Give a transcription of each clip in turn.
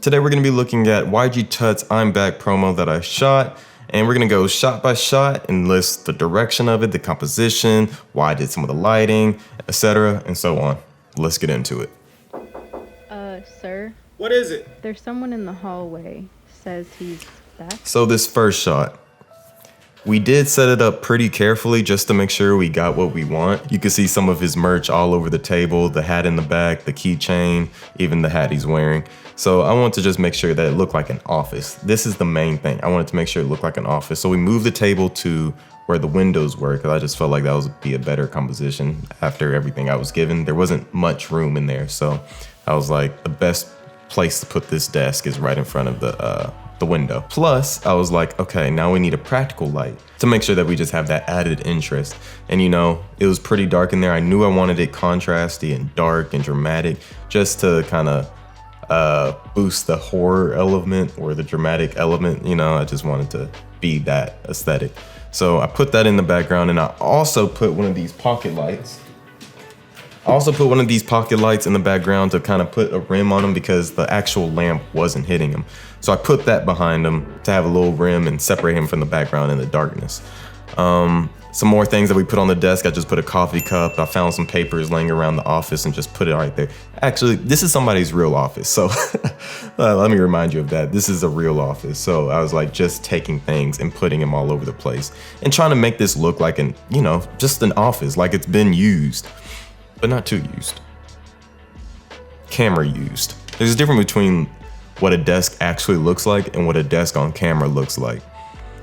Today we're going to be looking at YGTUT's I'm Back promo that I shot, and we're going to go shot by shot and list the direction of it, the composition, why I did some of the lighting, etc., and so on. Let's get into it. Sir? What is it? There's someone in the hallway. Says he's back. So this first shot, we did set it up pretty carefully just to make sure we got what we want. You can see some of his merch all over the table, the hat in the back, the keychain, even the hat he's wearing. So I want to just make sure that it looked like an office. This is the main thing. I wanted to make sure it looked like an office. So we moved the table to where the windows were because I just felt like that would be a better composition after everything I was given. There wasn't much room in there. So I was like, the best place to put this desk is right in front of the window. Plus, I was like, okay, now we need a practical light to make sure that we just have that added interest. And you know, it was pretty dark in there. I knew I wanted it contrasty and dark and dramatic just to kind of boost the horror element or the dramatic element. You know, I just wanted to be that aesthetic. So I put that in the background, and I also put one of these pocket lights. in the background to kind of put a rim on them because the actual lamp wasn't hitting him. So I put that behind him to have a little rim and separate him from the background in the darkness. Some more things that we put on the desk, I just put a coffee cup. I found some papers laying around the office and just put it right there. Actually, this is somebody's real office. So let me remind you of that. This is a real office. So I was like just taking things and putting them all over the place and trying to make this look like just an office, like it's been used. But not too used. Camera used. There's a difference between what a desk actually looks like and what a desk on camera looks like.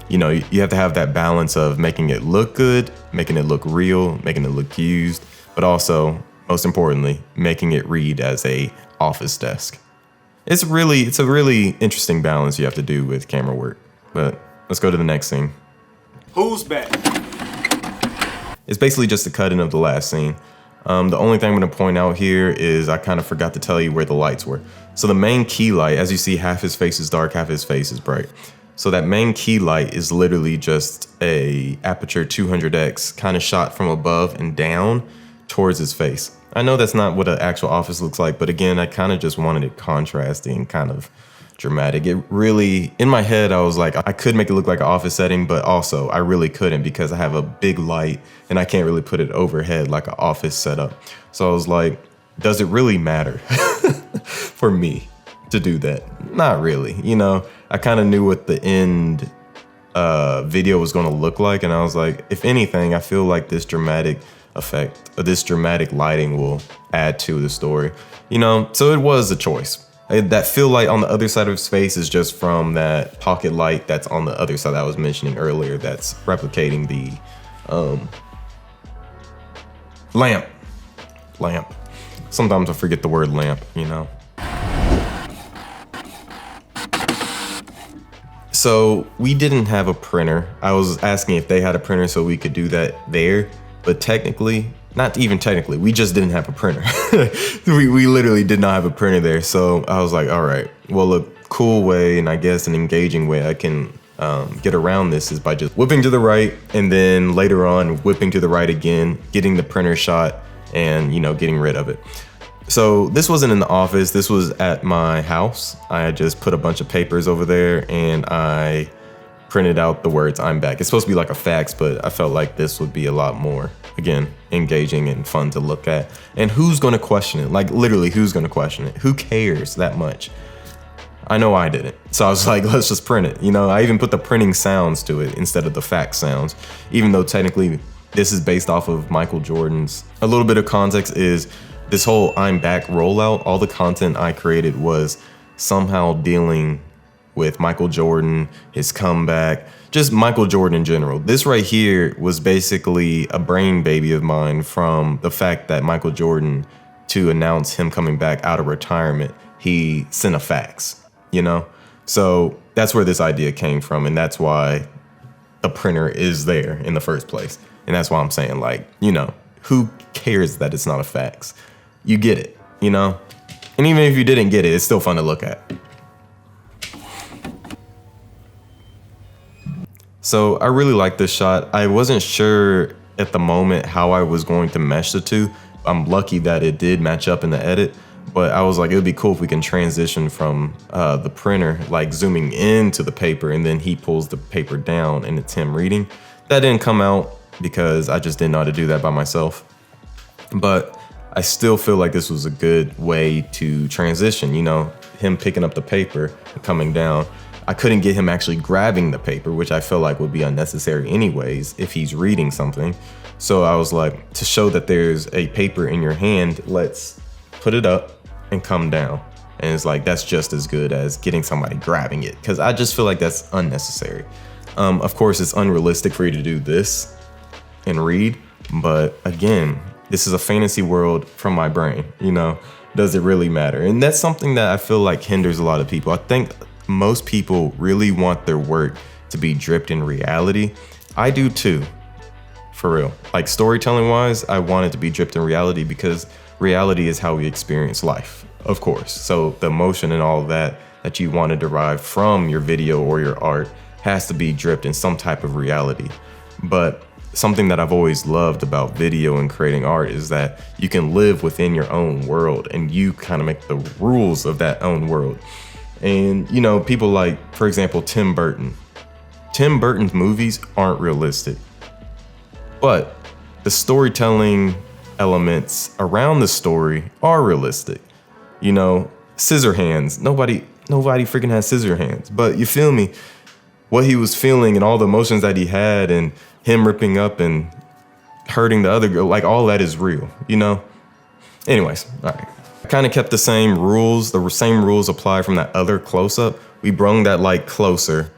You know, you have to have that balance of making it look good, making it look real, making it look used, but also, most importantly, making it read as a office desk. It's a really interesting balance you have to do with camera work. But let's go to the next scene. Who's back? It's basically just a cut-in of the last scene. The only thing I'm going to point out here is I kind of forgot to tell you where the lights were. So the main key light, as you see, half his face is dark, half his face is bright. So that main key light is literally just a aperture 200x kind of shot from above and down towards his face. I know that's not what an actual office looks like, but again, I kind of just wanted it contrasting and kind of dramatic. It really, in my head, I was like, I could make it look like an office setting, but also I really couldn't because I have a big light and I can't really put it overhead like an office setup. So I was like, does it really matter for me to do that? Not really. You know, I kind of knew what the end video was going to look like. And I was like, if anything, I feel like this dramatic effect, or this dramatic lighting will add to the story. You know, so it was a choice. That fill light on the other side of his face is just from that pocket light that's on the other side that I was mentioning earlier that's replicating the lamp. Sometimes I forget the word lamp, you know. So we didn't have a printer. I was asking if they had a printer so we could do that there, but not even technically, we just didn't have a printer. we literally did not have a printer there. So I was like, all right, well, a cool way, and I guess an engaging way I can get around this is by just whipping to the right and then later on whipping to the right again, getting the printer shot and, you know, getting rid of it. So this wasn't in the office, this was at my house. I had just put a bunch of papers over there and I printed out the words "I'm back." It's supposed to be like a fax, but I felt like this would be a lot more, again, engaging and fun to look at. And who's gonna question it? Like literally, who's gonna question it? Who cares that much? I know I didn't. So I was like, let's just print it. You know, I even put the printing sounds to it instead of the fax sounds, even though technically this is based off of Michael Jordan's. A little bit of context is this whole "I'm back" rollout, all the content I created was somehow dealing with Michael Jordan, his comeback, just Michael Jordan in general. This right here was basically a brain baby of mine from the fact that Michael Jordan, to announce him coming back out of retirement, he sent a fax, you know? So that's where this idea came from, and that's why the printer is there in the first place. And that's why I'm saying, like, you know, who cares that it's not a fax? You get it, you know? And even if you didn't get it, it's still fun to look at. So I really like this shot. I wasn't sure at the moment how I was going to mesh the two. I'm lucky that it did match up in the edit, But I was like, it would be cool if we can transition from the printer, like zooming into the paper, and then he pulls the paper down and it's him reading. That didn't come out because I just didn't know how to do that by myself. But I still feel like this was a good way to transition, you know, him picking up the paper and coming down. I couldn't get him actually grabbing the paper, which I feel like would be unnecessary anyways if he's reading something. So I was like, to show that there's a paper in your hand, let's put it up and come down. And it's like, that's just as good as getting somebody grabbing it, because I just feel like that's unnecessary. Of course, it's unrealistic for you to do this and read, but again, this is a fantasy world from my brain, you know, does it really matter? And that's something that I feel like hinders a lot of people. I think most people really want their work to be dripped in reality. I do too, for real. Like storytelling wise, I want it to be dripped in reality because reality is how we experience life, of course. So the emotion and all that you want to derive from your video or your art has to be dripped in some type of reality. But something that I've always loved about video and creating art is that you can live within your own world and you kind of make the rules of that own world. And, you know, people like, for example, Tim Burton. Tim Burton's movies aren't realistic, but the storytelling elements around the story are realistic. You know, scissor hands. Nobody freaking has scissor hands, but you feel me? What he was feeling and all the emotions that he had and him ripping up and hurting the other girl, like all that is real, you know? Anyways, all right. I kind of kept the same rules. The same rules apply from that other close-up. We brung that light closer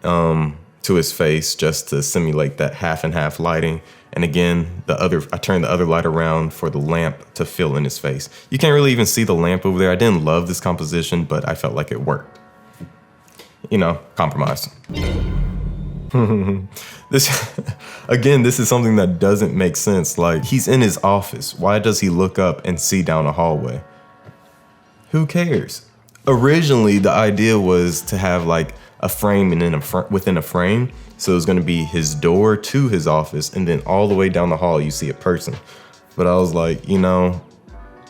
to his face just to simulate that half and half lighting. And again, I turned the other light around for the lamp to fill in his face. You can't really even see the lamp over there. I didn't love this composition, but I felt like it worked. You know, compromise. This is something that doesn't make sense. Like, he's in his office. Why does he look up and see down a hallway? Who cares? Originally, the idea was to have like a frame and then within a frame. So it was going to be his door to his office, and then all the way down the hall, you see a person. But I was like, you know,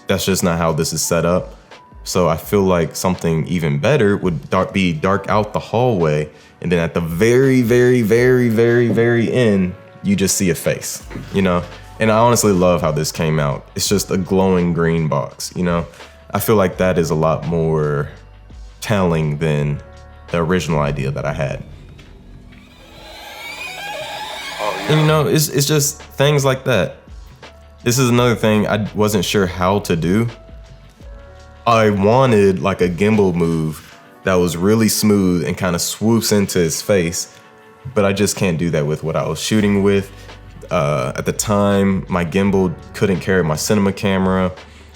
that's just not how this is set up. So I feel like something even better would be dark out the hallway, and then at the very, very, very, very, very end, you just see a face, you know? And I honestly love how this came out. It's just a glowing green box, you know? I feel like that is a lot more telling than the original idea that I had. And you know, it's just things like that. This is another thing I wasn't sure how to do. I wanted like a gimbal move that was really smooth and kind of swoops into his face, but I just can't do that with what I was shooting with. At the time, my gimbal couldn't carry my cinema camera.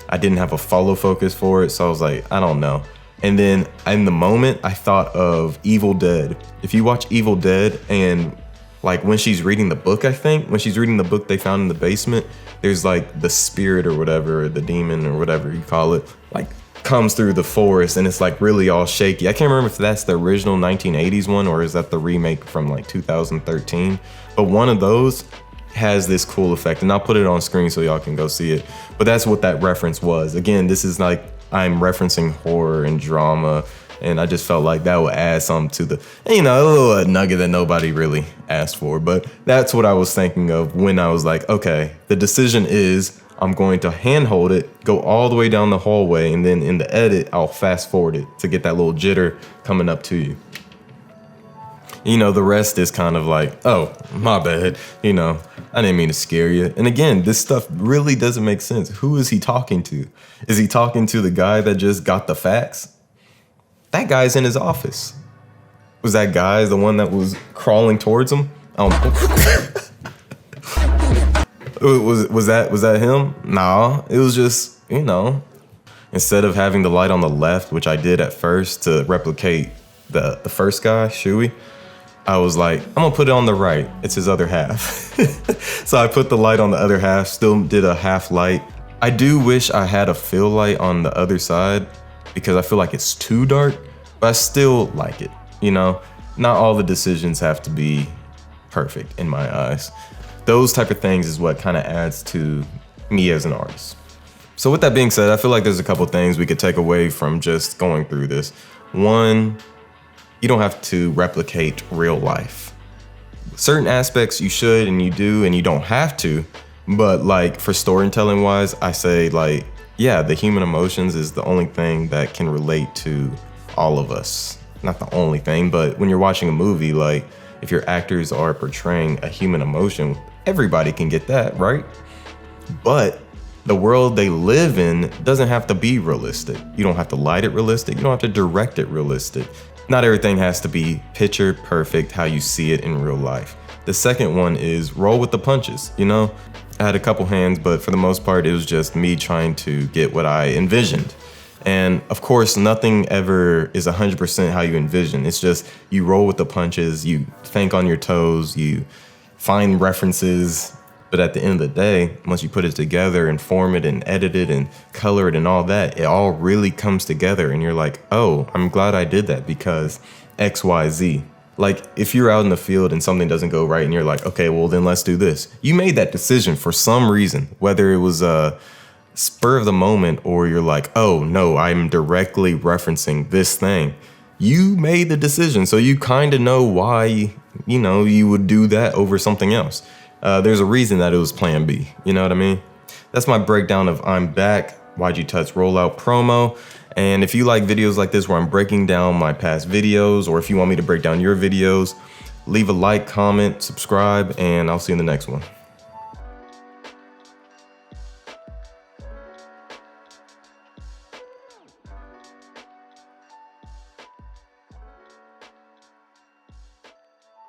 I didn't have a follow focus for it, so I was like, I don't know. And then in the moment, I thought of Evil Dead. If you watch Evil Dead and like when she's reading the book, when she's reading the book they found in the basement, there's like the spirit or whatever, the demon or whatever you call it, like comes through the forest and it's like really all shaky. I can't remember if that's the original 1980s one or is that the remake from like 2013. But one of those has this cool effect, and I'll put it on screen so y'all can go see it. But that's what that reference was. Again, this is like I'm referencing horror and drama, and I just felt like that would add something to the, you know, a little nugget that nobody really asked for. But that's what I was thinking of when I was like, okay, the decision is I'm going to handhold it, go all the way down the hallway, and then in the edit, I'll fast forward it to get that little jitter coming up to you. You know, the rest is kind of like, oh, my bad, you know, I didn't mean to scare you. And again, this stuff really doesn't make sense. Who is he talking to? Is he talking to the guy that just got the facts? That guy's in his office. Was that guy the one that was crawling towards him? Was that him? Nah, it was just, you know, instead of having the light on the left, which I did at first to replicate the first guy, Shuey, I was like, I'm gonna put it on the right. It's his other half. So I put the light on the other half, still did a half light. I do wish I had a fill light on the other side because I feel like it's too dark, but I still like it, you know? Not all the decisions have to be perfect in my eyes. Those type of things is what kind of adds to me as an artist. So with that being said, I feel like there's a couple things we could take away from just going through this. One, you don't have to replicate real life. Certain aspects you should and you do and you don't have to, but like for storytelling wise, I say like, yeah, the human emotions is the only thing that can relate to all of us. Not the only thing, but when you're watching a movie, like if your actors are portraying a human emotion, everybody can get that, right? But the world they live in doesn't have to be realistic. You don't have to light it realistic. You don't have to direct it realistic. Not everything has to be picture perfect how you see it in real life. The second one is roll with the punches, you know? I had a couple hands, but for the most part, it was just me trying to get what I envisioned. And of course, nothing ever is 100% how you envision. It's just you roll with the punches, you think on your toes, you find references. But at the end of the day, once you put it together and form it and edit it and color it and all that, it all really comes together. And you're like, oh, I'm glad I did that because X, Y, Z. Like if you're out in the field and something doesn't go right and you're like, okay, well then let's do this. You made that decision for some reason, whether it was a spur of the moment or you're like, oh no, I'm directly referencing this thing. You made the decision, so you kind of know why, you would do that over something else. There's a reason that it was plan B, you know what I mean? That's my breakdown of I'm Back, YGTUT's rollout promo. And if you like videos like this where I'm breaking down my past videos, or if you want me to break down your videos, leave a like, comment, subscribe, and I'll see you in the next one.